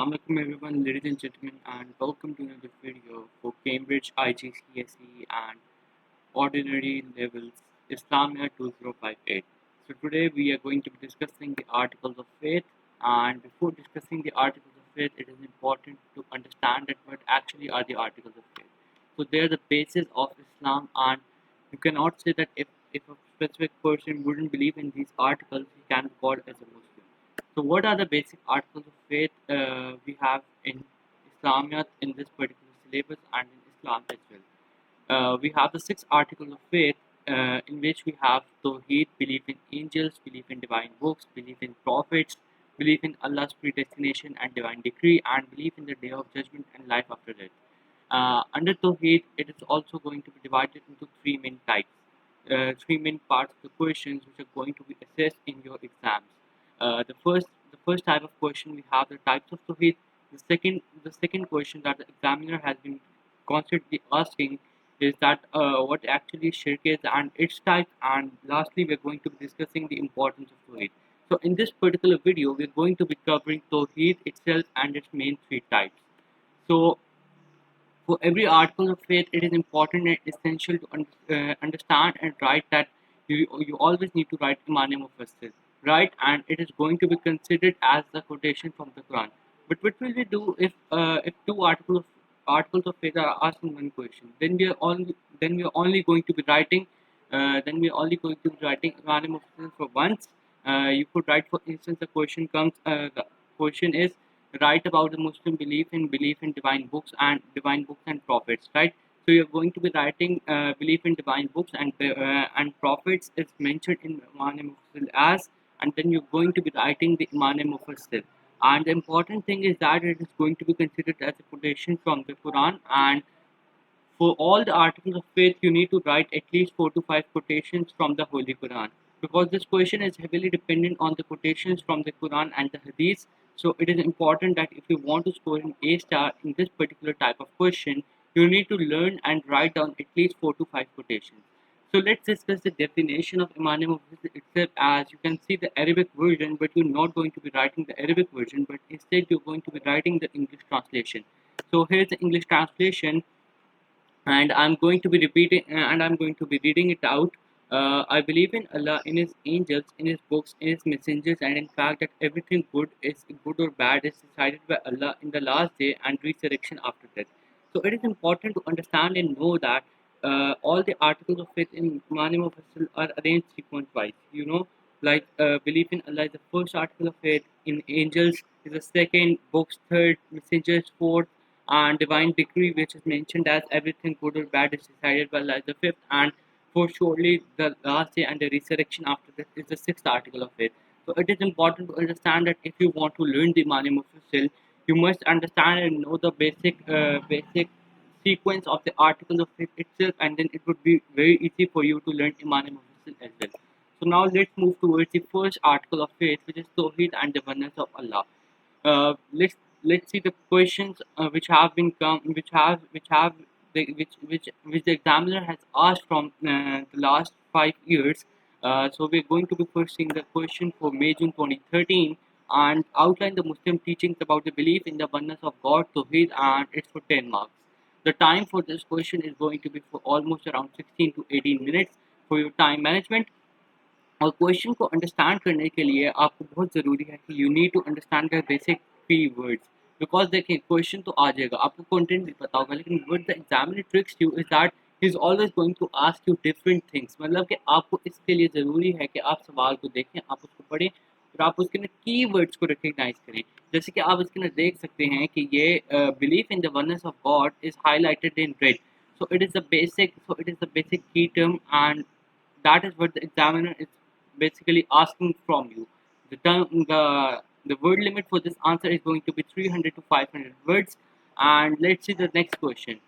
Assalamu alaikum everyone, ladies and gentlemen, and welcome to another video for Cambridge IGCSE and Ordinary Levels Islamia 2058. So today we are going to be discussing the Articles of Faith, and before discussing the Articles of Faith, it is important to understand that what actually are the Articles of Faith. So they are the basis of Islam, and you cannot say that if a specific person wouldn't believe in these articles, he can be called as a Muslim. So, what are the basic articles of faith we have in Islamiyat in this particular syllabus and in Islam as well? We have the six articles of faith in which we have Tawheed, belief in angels, belief in divine books, belief in prophets, belief in Allah's predestination and divine decree, and belief in the day of judgment and life after death. Under Tawheed, it is also going to be divided into three main types, three main parts of the questions which are going to be assessed in your exams. The first type of question we have the types of Tawheed. The second question that the examiner has been constantly asking is that what actually shirk is and its type, and lastly we're going to be discussing the importance of Tawheed. So in this particular video we're going to be covering Tawheed itself and its main three types. So for every article of faith, it is important and essential to understand and write that you always need to write Imam Mufassir, right? And it is going to be considered as the quotation from the Quran. But what will we do if two articles of faith are asked in one question? Then we are only going to be writing. Then we are only going to be writing Imam Mufassir for once. You could write, for instance, the question comes. The question is write about the Muslim belief in divine books and prophets, right? So you're going to be writing belief in divine books and prophets is mentioned in Imam Mufassir as, and then you're going to be writing the Imam Mufassir. And the important thing is that it is going to be considered as a quotation from the Quran, and for all the articles of faith, you need to write at least 4 to 5 quotations from the Holy Quran, because this question is heavily dependent on the quotations from the Quran and the Hadith. So it is important that if you want to score an A star in this particular type of question, you need to learn and write down at least 4 to 5 quotations. So let's discuss the definition of Imam Mufassir itself. As you can see the Arabic version, but you're not going to be writing the Arabic version, but instead you're going to be writing the English translation. So here's the English translation, and I'm going to be reading it out. I believe in Allah, in His angels, in His books, in His messengers, and in fact that everything good or bad is decided by Allah in the last day and resurrection after death. So it is important to understand and know that all the articles of faith in Imam Mufassal are arranged sequence-wise. Like belief in Allah is the first article of faith, in angels is the second, books third, messengers fourth, and divine decree, which is mentioned as everything good or bad is decided by Allah, is the fifth, and for surely the last day and the resurrection after this is the sixth article of faith. So it is important to understand that if you want to learn the Imam Mufassal, you must understand and know the basic sequence of the articles of faith itself, and then it would be very easy for you to learn Imam Mufassal as well. So now let's move towards the first article of faith, which is Tawheed and the oneness of Allah. Let's see the questions which have been come which have which the examiner has asked from the last 5 years. So we're going to be first seeing the question for May June 2013 and outline the Muslim teachings about the belief in the oneness of God, Tawheed, and it's for 10 marks. The time for this question is going to be for almost around 16 to 18 minutes for your time management. और question को understand करने के लिए आपको बहुत ज़रूरी है कि you need to understand the basic key words, because देखिए क्वेश्चन तो आ जाएगा, आपको कंटेंट भी पता होगा, लेकिन what the examiner tricks you is that he is always going to ask you different things. मतलब कि आपको इसके लिए ज़रूरी है कि आप सवाल को देखें, आप उसको पढ़ें और आप उसके अंदर की वर्ड्स को रिकग्नाइज करें. जैसे कि आप इसके अंदर देख सकते हैं कि ये belief in the oneness of God is highlighted in red. So it is the basic key term, and that is what the examiner is basically asking from you. The word limit for this answer is going to be 300 to 500 words. And let's see the next question.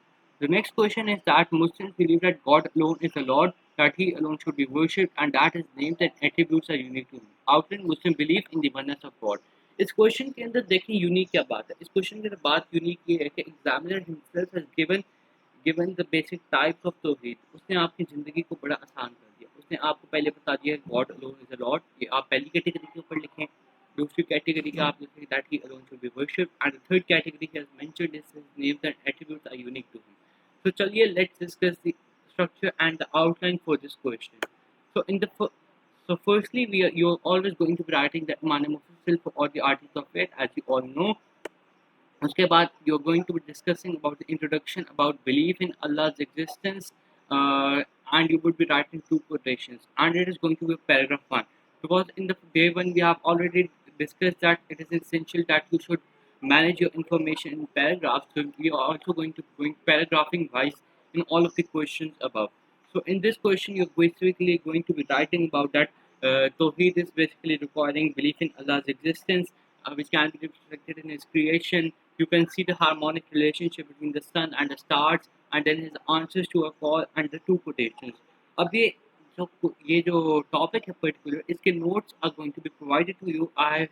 The next question is that Muslims believe that God alone is the Lord, that He alone should be worshipped, and that His names and attributes are unique to Him. Outline Muslim belief in the oneness of God. इस question के अंदर देखिए unique क्या बात है. इस question के अंदर बात यूनिक ये है कि examiner himself has given the basic types of तौहीद. उसने आपकी ज़िंदगी को बड़ा आसान कर दिया. उसने आपको पहले बता दिया God alone is a Lord, ये आप पहली कैटेगरी के ऊपर लिखें. दूसरी कैटेगरी का आप देखेंगे that he alone should be worshipped, and the third category he has mentioned is his names and attributes are unique to him. So चलिए let's discuss the structure and the outline for this question. So so firstly you're always going to be writing the Imam Mufassil or the article of faith, as you all know. उसके बाद you're going to be discussing about the introduction about belief in Allah's existence, and you would be writing two quotations, and it is going to be paragraph 1, because in the day one we have already discussed that it is essential that you should manage your information in paragraphs. So we are also going to be going paragraphing wise in all of the questions above. So in this question you're basically going to be writing about that Tawheed is basically requiring belief in Allah's existence, which can be reflected in His creation. You can see the harmonic relationship between the sun and the stars, and then His answers to a call and the two quotations. अब ये जो topic है particular, इसके notes are going to be provided to you. I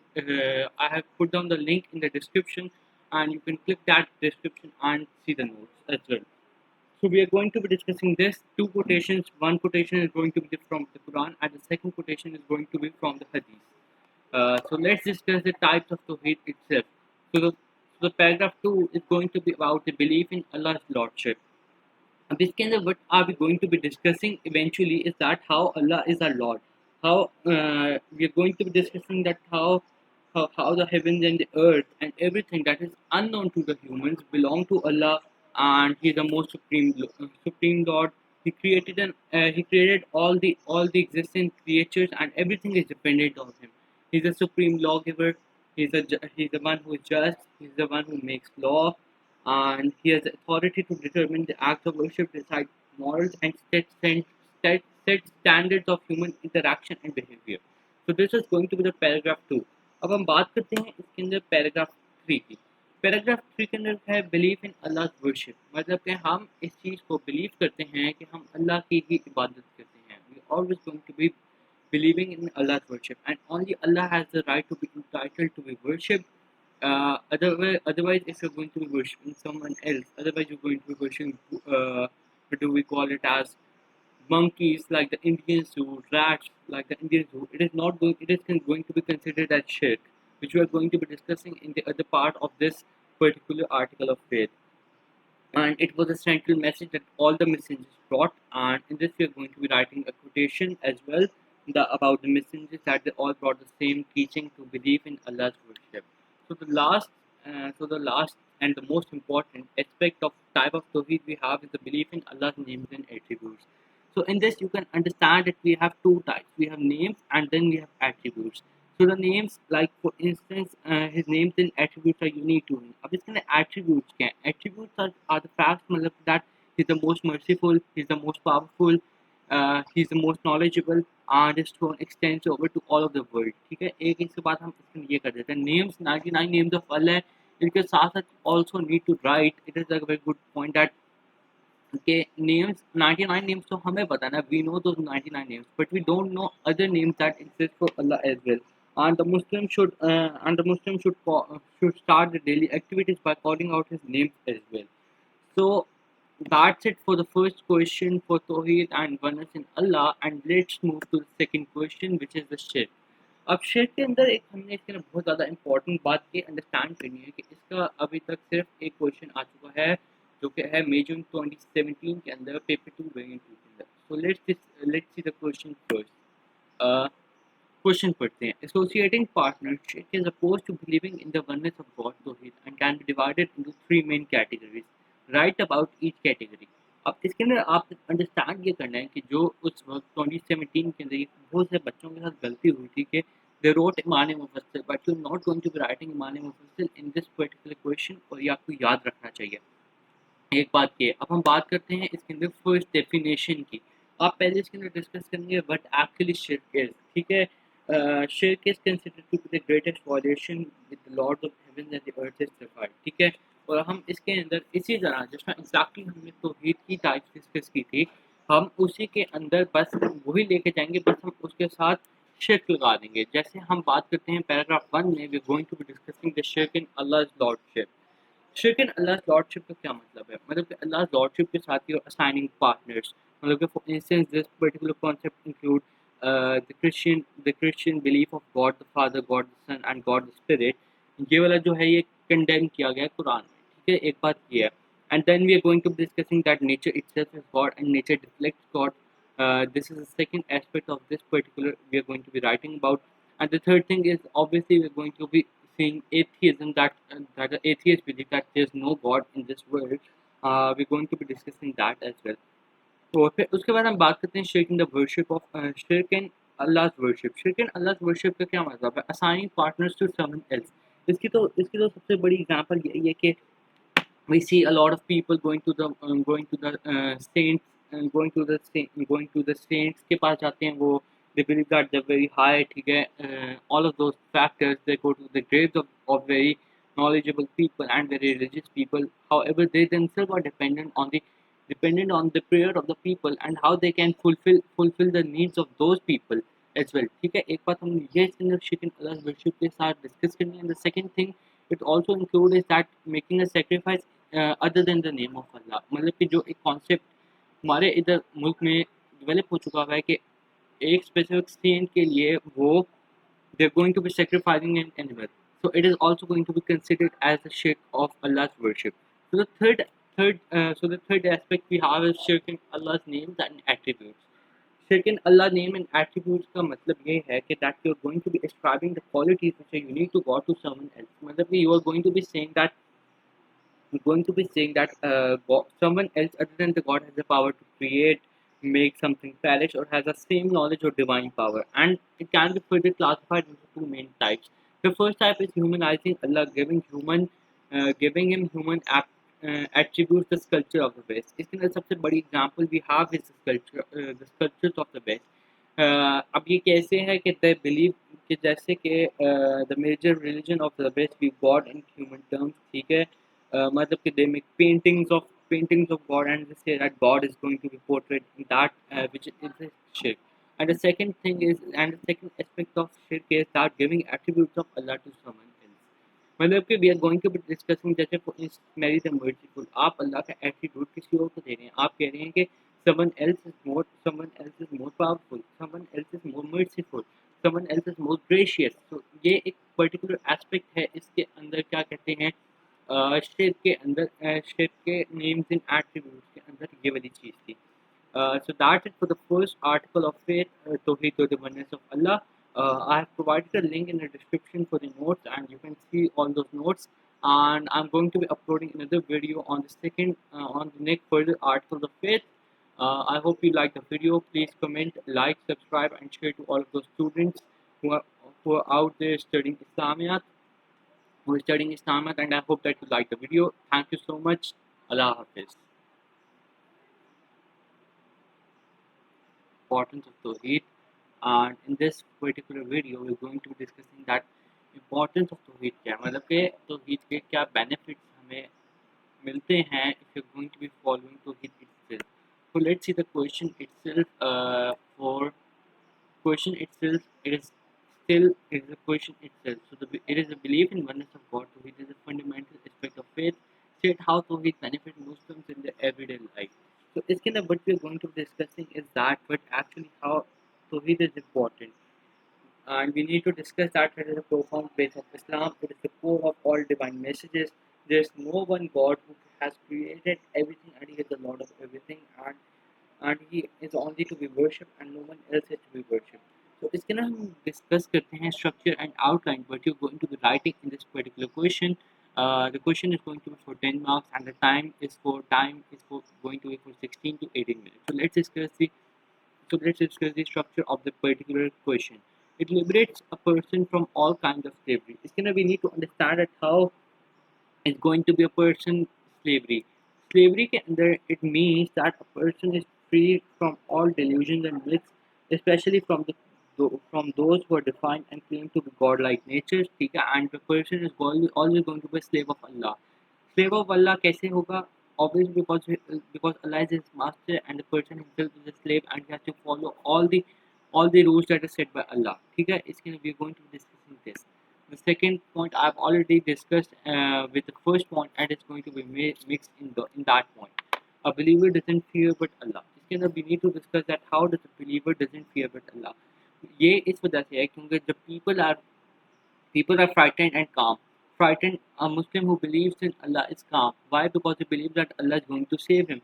have put down the link in the description, and you can click that description and see the notes as well. So we are going to be discussing this two quotations. One quotation is going to be from the Quran, and the second quotation is going to be from the Hadith. So let's discuss the types of Tawheed itself. So the paragraph 2 is going to be about the belief in Allah's Lordship. And this kind of what are we going to be discussing eventually is that how Allah is our Lord. How we are going to be discussing that how the heavens and the earth and everything that is unknown to the humans belong to Allah, and He is the most supreme Lord. He created all the existing creatures, and everything is dependent on Him. He's a supreme lawgiver. He's the one who is just. He's the one who makes law, and he has authority to determine the act of worship, decide morals, and set standards of human interaction and behavior. So this is going to be the paragraph 2. अब हम बात करते हैं इसके अंदर paragraph 3 की. Paragraph 3 के अंदर है बिलीव इन अल्लाह वर्शिप, मतलब कि हम इस चीज़ को बिलीव करते हैं कि हम अल्लाह की ही इबादत करते हैं. We always going to be believing in Allah's worship, and only Allah has the right to be entitled to be worshipped. Otherwise, if you're going to be worshipping someone else, otherwise you're going to be worshipping, what do we call it as, monkeys like the Indians do, rats like the Indians do. It is not going. It is going to be considered as shirk, which we are going to be discussing in the other part of this particular article of faith. And it was a central message that all the messengers brought. And in this, we are going to be writing a quotation as well about the messengers that they all brought the same teaching to believe in Allah's worship. So the last and the most important aspect of type of Tawheed we have is the belief in Allah's names and attributes. So in this, you can understand that we have two types. We have names and then we have attributes. So the names, like for instance, his names and attributes are unique to him. अब इसके अंदर attributes क्या हैं? Attributes are the facts, मतलब that he's the most merciful, he's the most powerful, he's the most knowledgeable, and his throne extends over to all of the world. ठीक है, एक इसके बाद हम इसमें ये कर देते हैं. Names, 99 names of Allah है. इनके साथ साथ also need to write. It is a very good point that okay, names, 99 names तो हमें पता है ना, we know those 99 names, but we don't know other names that exist for Allah as well. And the Muslim should start the daily activities by calling out his names as well. So that's it for the first question for Tawheed and oneness in Allah, and let's move to the second question, which is the shirk. अब शिर्क के अंदर एक हमने इसके अंदर बहुत ज़्यादा important बात ये अंडरस्टैंड करनी है कि इसका अभी तक सिर्फ एक क्वेश्चन आ चुका है, जो कि है मई जून 2017 के अंदर पेपर 2 वेरिएंट 2 के अंदर. So let's see the question first. Question पढ़ते हैं. एसोसिएटिंग पार्टनर शिर्क is opposed to believing in the oneness of God तौहीद and can be divided into three main categories. Write about each category. अब इसके अंदर आप अंडरस्टैंड ये करना है कि जो उस वक्त 2017 के अंदर बहुत से बच्चों के साथ गलती हुई थी कि they wrote Iman Mufassal, but you're not going to be writing Iman Mufassal in this particular question, और ये आपको याद रखना चाहिए. एक बात ये. अब हम बात करते हैं इसके अंदर फर्स्ट डेफिनेशन की. आप पहले इसके अंदर डिस्कस करेंगे व्हाट एक्चुअली शिर्क इज. ठीक है, शिर्क is considered to be the greatest violation with the lords of heaven and the earth is सफाइड. ठीक है, और हम इसके अंदर इसी तरह जिस तरह एग्जैक्टली हमने तौहीद की टाइप्स डिस्कस की थी, हम उसी के अंदर बस वही लेके जाएंगे, बस हम उसके साथ शिर्क लगा देंगे. जैसे हम बात करते हैं पैराग्राफ 1 में, we are going to be discussing the शिर्क इन अल्लाह's लॉर्डशिप. शिर्क इन अल्लाह's लॉर्डशिप का क्या मतलब है? मतलब कि अल्लाह's लॉर्डशिप के साथ ही असाइनिंग पार्टनर्स, मतलब कि for instance this particular concept include the Christian belief of God the Father, God the Son and God the Spirit, ये वाला जो है ये कंडेम किया गया है कुरान में, ठीक है, एक बात ये है. And then we are going to be discussing that nature itself is God and nature reflects God. This is the second aspect of this particular we are going to be writing about. And the third thing is obviously we're going to be seeing atheism, that the atheists believe that there's no God in this world. We're going to be discussing that as well. तो फिर उसके बाद हम बात करते हैं शिर्क in the worship of शिर्क इन अल्लाह's वर्शिप. शिर्क इन अल्लाह's वर्शिप का क्या मतलब है? Assigning partners to someone else. इसकी तो सबसे बड़ी एग्जांपल यही है कि we see a lot of people going to the saints and going to the saints के पास जाते हैं. वो they believe that they're very high, ठीक है. All of those factors, they go to the graves of very knowledgeable people and very religious people. However, they themselves are dependent on the prayer of the people and how they can fulfill the needs of those people as well, ठीक है. एक बात हम ये शिर्क in अल्लाह's worship के साथ discuss करनी है. And the second thing it also includes is that making a sacrifice other than the name of Allah. मतलब कि जो एक कॉन्सेप्ट हमारे इधर मुल्क में डेवलप हो चुका हुआ है कि एक स्पेसिफिक सेंट के लिए वो they are going to be sacrificing an animal. So it is also going to be considered as a shirk of Allah's worship. So the third aspect we have is shirk in Allah's names and attributes. Shirk in Allah name and attributes का मतलब ये है कि that you are going to be ascribing the qualities which are unique to God to someone else. मतलब कि you are going to be saying that someone else other than the God has the power to create, make something perish, or has the same knowledge or divine power. And it can be further classified into two main types. The first type is humanizing Allah, giving him human attributes, the sculpture of the best. इसके अंदर सबसे बड़ी example we have is the sculptures of the best. अब ये कैसे है कि they believe कि जैसे कि the major religion of the best we God in human terms, ठीक है. मतलब कि they make paintings of God and they say that God is going to be portrayed in that, which is a shirk. And the second aspect of shirk is that giving attributes of Allah to someone else. मतलब कि we are going to be discussing जैसे for instance Mary the merciful, आप अल्लाह का attribute किसी और को दे रहे हैं. आप कह रहे हैं कि someone else is more powerful, someone else is more merciful, someone else is more gracious. तो ये एक पर्टिकुलर एस्पेक्ट है. इसके अंदर क्या कहते हैं, शेप के अंदर शेप के नेम्स एंड एट्रीब्यूट्स के अंदर ये वाली चीज़ थी. So that's it for the first article of faith, Tawheed or the oneness of Allah. I have provided a link in the description for the notes and you can see all those notes. And I'm going to be uploading another video on on the next further articles of faith. I hope you like the video. Please comment, like, subscribe and share to all of those students who are out there studying Islamiyat. And I hope that you like the video. Thank you so much. Allah Hafiz. Importance of Tawheed, and in this particular video we're going to be discussing that importance of Tawheed क्या है, मतलब कि Tawheed के क्या benefits हमें मिलते हैं if you're going to be following Tawheed itself. So let's see the question itself. For question itself, it is a question itself. So it is a belief in oneness of God. Tawheed is a fundamental aspect of faith. State how Tawheed benefit Muslims in their everyday life. So इसके अंदर what we are going to be discussing is that, but actually how Tawheed is important. And we need to discuss that it is a profound base of Islam. It is the core of all divine messages. There is no one God who has created everything and He is the Lord of everything, and He is only to be worshipped and no one else is to be worshipped. So इसके ना हम discuss करते हैं structure and outline what you're going to be writing in this particular question. The question is going to be for 10 marks and the time is going to be for 16 to 18 minutes. So let's discuss the structure of the particular question. It liberates a person from all kinds of slavery. It's gonna we need to understand that how it's going to be a person slavery. Slavery के अंदर it means that a person is free from all delusions and myths, especially from those who are defined and claim to be godlike natures. ठीक है, and the person is always going to be a slave of Allah. Slave of Allah कैसे होगा? Obviously because Allah is his master and the person himself is a slave and he has to follow all the rules that are set by Allah. ठीक है, इसके लिए we are going to be discussing this. The second point I've already discussed with the first point, and it's going to be mixed in that point. A believer doesn't fear but Allah. इसके अंदर we need to discuss that how does a believer doesn't fear but Allah. ये इस वजह से है क्योंकि जब people are frightened and calm. Frightened, a Muslim who believes in Allah is calm. Why? Because he believes that Allah is going to save him.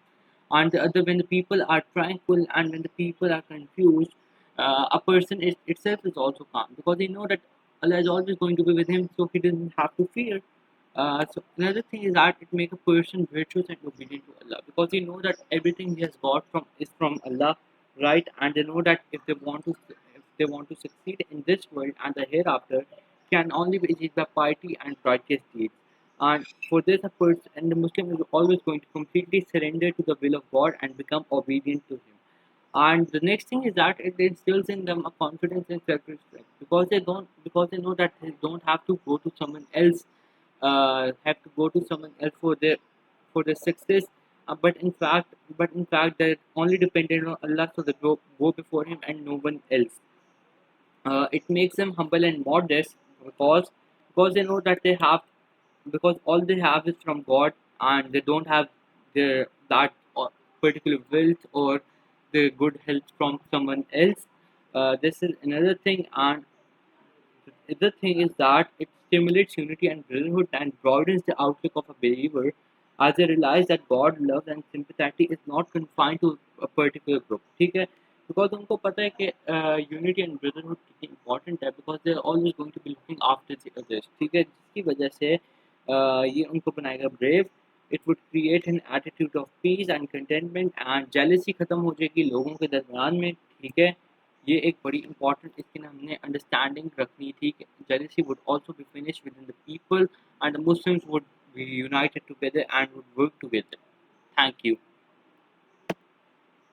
On the other, when the people are tranquil and when the people are confused, a person itself is also calm because he know that Allah is always going to be with him, so he doesn't have to fear. So another thing is that it makes a person virtuous and obedient to Allah because he know that everything he has got from is from Allah, right? And they know that if they want to succeed in this world and the hereafter, can only be achieved by piety and righteous deeds. And for this, a person and the Muslim is always going to completely surrender to the will of God and become obedient to Him. And the next thing is that it instills in them a confidence and self-respect because they know that they don't have to go to someone else, for their success. But in fact, they're only dependent on Allah, so they go before Him and no one else. It makes them humble and modest because they know that they have because all they have is from God and they don't have that particular wealth or the good health from someone else. This is another thing, and the other thing is that it stimulates unity and brotherhood and broadens the outlook of a believer as they realize that God love and sympathy is not confined to a particular group. ठीक है? Because उनको पता है कि unity and brotherhood कितनी important है because they are always going to be looking after the others. ठीक है? जिसकी वजह से ये उनको बनाएगा brave. It would create an attitude of peace and contentment and jealousy खत्म हो जाएगी लोगों के दरमियान में. ठीक है? ये एक बड़ी इंपॉर्टेंट इसकी ना हमने अंडरस्टैंडिंग रखनी थी कि jealousy would also be finished within the people and the Muslims would be united together and would work together. Thank you.